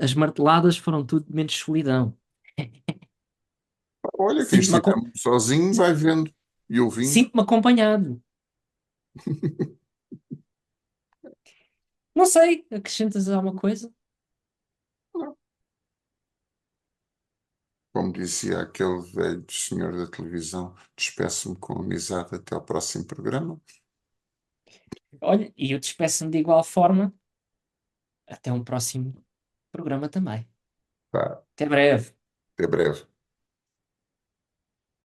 as marteladas foram tudo menos solidão. Olha, quem Sinto-me estiver acom- muito sozinho vai vendo e ouvindo. sinto-me acompanhado. Não sei, acrescentas alguma coisa? Como dizia aquele velho senhor da televisão, despeço-me com amizade até ao próximo programa. Olha, e eu despeço-me de igual forma. Até um próximo programa também. Pá, Até breve. até breve.